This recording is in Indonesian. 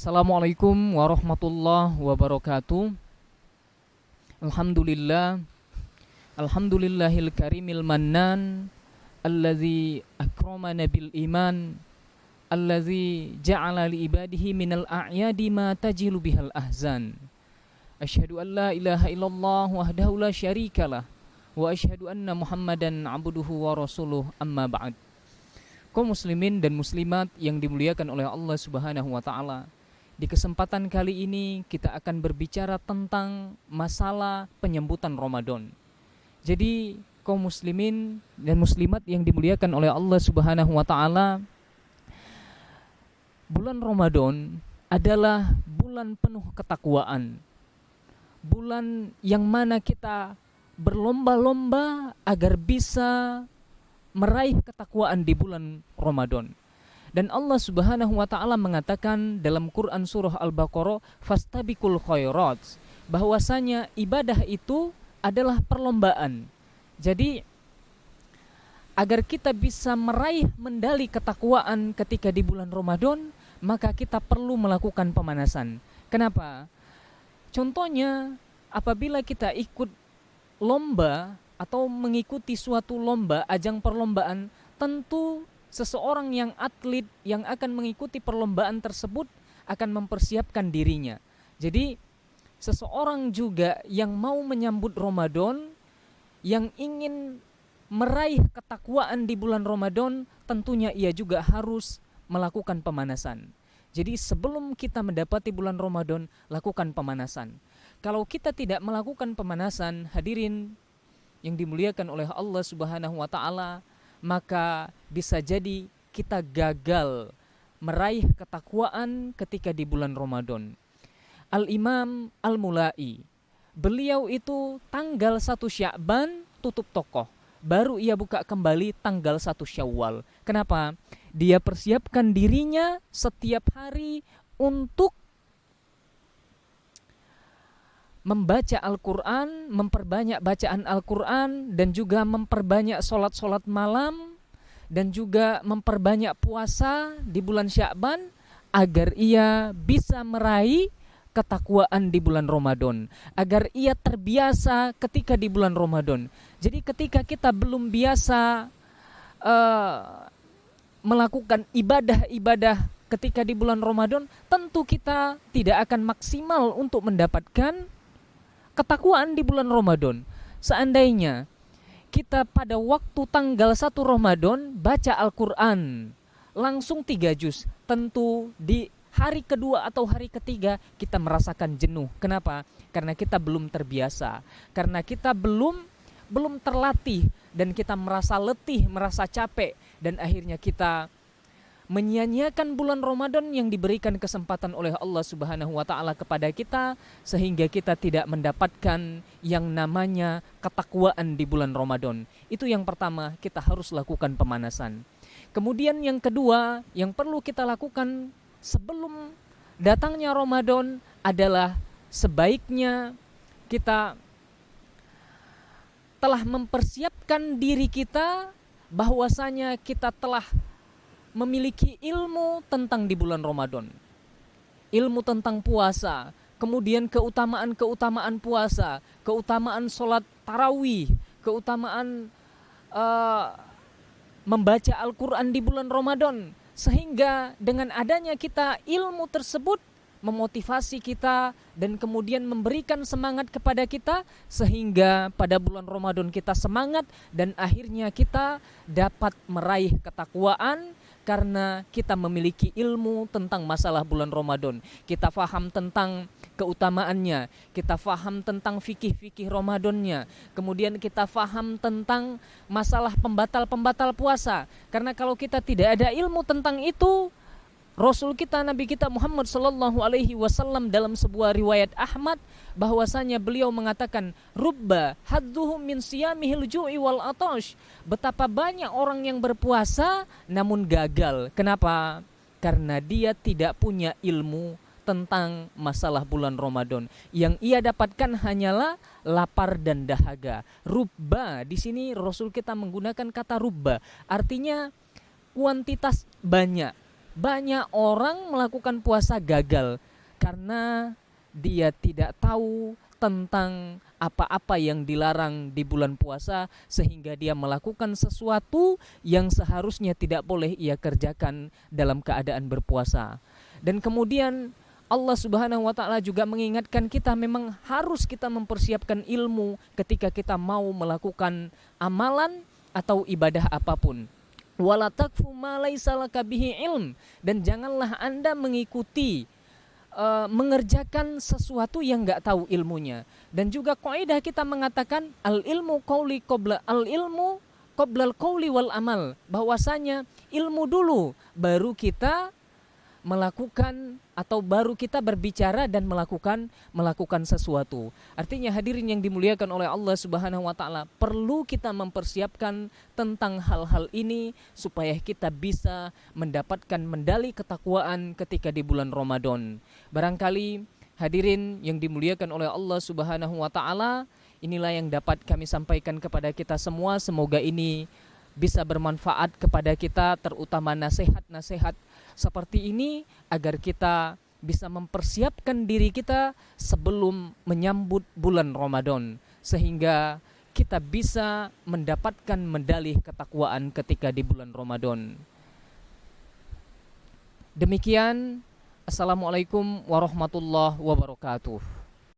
Assalamualaikum warahmatullahi wabarakatuh. Alhamdulillah. Alhamdulillahil karimil mannan allazi akramana bil iman allazi ja'ala li ibadihi minal a'yadi ma tajilu bihal ahzan. Asyhadu an la ilaha illallah wahdahu la syarikalah wa asyhadu anna Muhammadan abduhu wa rasuluh, amma ba'd. Kaum muslimin dan muslimat yang dimuliakan oleh Allah Subhanahu wa taala. Di kesempatan kali ini kita akan berbicara tentang masalah penyambutan Ramadan. Jadi kaum muslimin dan muslimat yang dimuliakan oleh Allah Subhanahu wa taala, bulan Ramadan adalah bulan penuh ketakwaan. Bulan yang mana kita berlomba-lomba agar bisa meraih ketakwaan di bulan Ramadan. Dan Allah Subhanahu wa taala mengatakan dalam Quran surah Al-Baqarah, fastabiqul khairat, bahwasanya ibadah itu adalah perlombaan. Jadi agar kita bisa meraih medali ketakwaan ketika di bulan Ramadan, maka kita perlu melakukan pemanasan. Kenapa? Contohnya, apabila kita ikut lomba atau mengikuti suatu lomba, ajang perlombaan, tentu seseorang yang atlet yang akan mengikuti perlombaan tersebut akan mempersiapkan dirinya. Jadi seseorang juga yang mau menyambut Ramadan, yang ingin meraih ketakwaan di bulan Ramadan, tentunya ia juga harus melakukan pemanasan. Jadi sebelum kita mendapati bulan Ramadan, lakukan pemanasan. Kalau kita tidak melakukan pemanasan, hadirin yang dimuliakan oleh Allah Subhanahu wa taala, maka bisa jadi kita gagal meraih ketakwaan ketika di bulan Ramadan. Al-Imam Al-Mulai, beliau itu tanggal 1 Sya'ban tutup toko, baru ia buka kembali tanggal 1 Syawal. Kenapa? Dia persiapkan dirinya setiap hari untuk membaca Al-Quran, memperbanyak bacaan Al-Quran, dan juga memperbanyak sholat-sholat malam, dan juga memperbanyak puasa di bulan Sya'ban, agar ia bisa meraih ketakwaan di bulan Ramadan, agar ia terbiasa ketika di bulan Ramadan. Jadi ketika kita belum biasa melakukan ibadah-ibadah ketika di bulan Ramadan, tentu kita tidak akan maksimal untuk mendapatkan ketakwaan di bulan Ramadan. Seandainya kita pada waktu tanggal 1 Ramadan baca Al-Quran langsung 3 juz, tentu di hari kedua atau hari ketiga kita merasakan jenuh. Kenapa? Karena kita belum terbiasa, karena kita belum terlatih, dan kita merasa letih, merasa capek, dan akhirnya kita menyia-nyiakan bulan Ramadan yang diberikan kesempatan oleh Allah Subhanahu wa taala kepada kita, sehingga kita tidak mendapatkan yang namanya ketakwaan di bulan Ramadan. Itu yang pertama, kita harus lakukan pemanasan. Kemudian yang kedua yang perlu kita lakukan sebelum datangnya Ramadan adalah sebaiknya kita telah mempersiapkan diri kita, bahwasanya kita telah memiliki ilmu tentang di bulan Ramadan, ilmu tentang puasa, kemudian keutamaan puasa, keutamaan sholat tarawih, keutamaan membaca Al-Quran di bulan Ramadan, sehingga dengan adanya kita ilmu tersebut memotivasi kita dan kemudian memberikan semangat kepada kita, sehingga pada bulan Ramadan kita semangat dan akhirnya kita dapat meraih ketakwaan karena kita memiliki ilmu tentang masalah bulan Ramadan. Kita faham tentang keutamaannya, kita faham tentang fikih-fikih Ramadannya, kemudian kita faham tentang masalah pembatal-pembatal puasa. Karena kalau kita tidak ada ilmu tentang itu, Rasul kita, Nabi kita Muhammad sallallahu alaihi wasallam dalam sebuah riwayat Ahmad, bahwasanya beliau mengatakan, rubba hadduhum min siyamihil ju'i wal atash, betapa banyak orang yang berpuasa namun gagal. Kenapa? Karena dia tidak punya ilmu tentang masalah bulan Ramadan. Yang ia dapatkan hanyalah lapar dan dahaga. Rubba, di sini Rasul kita menggunakan kata rubba, artinya kuantitas banyak. Banyak orang melakukan puasa gagal karena dia tidak tahu tentang apa-apa yang dilarang di bulan puasa, sehingga dia melakukan sesuatu yang seharusnya tidak boleh ia kerjakan dalam keadaan berpuasa. Dan kemudian Allah Subhanahu wa taala juga mengingatkan kita, memang harus kita mempersiapkan ilmu ketika kita mau melakukan amalan atau ibadah apapun. Wala takfu ma laisa laka bihi ilm, dan janganlah Anda mengikuti mengerjakan sesuatu yang enggak tahu ilmunya. Dan juga kaidah kita mengatakan al ilmu qabla al qauli wal amal, bahwasanya ilmu dulu baru kita melakukan atau baru kita berbicara dan melakukan sesuatu. Artinya hadirin yang dimuliakan oleh Allah Subhanahu wa taala, perlu kita mempersiapkan tentang hal-hal ini supaya kita bisa mendapatkan medali ketakwaan ketika di bulan Ramadan. Barangkali hadirin yang dimuliakan oleh Allah Subhanahu wa taala, inilah yang dapat kami sampaikan kepada kita semua. Semoga ini bisa bermanfaat kepada kita, terutama nasihat-nasihat seperti ini, agar kita bisa mempersiapkan diri kita sebelum menyambut bulan Ramadan, sehingga kita bisa mendapatkan medali ketakwaan ketika di bulan Ramadan. Demikian, Assalamualaikum warahmatullahi wabarakatuh.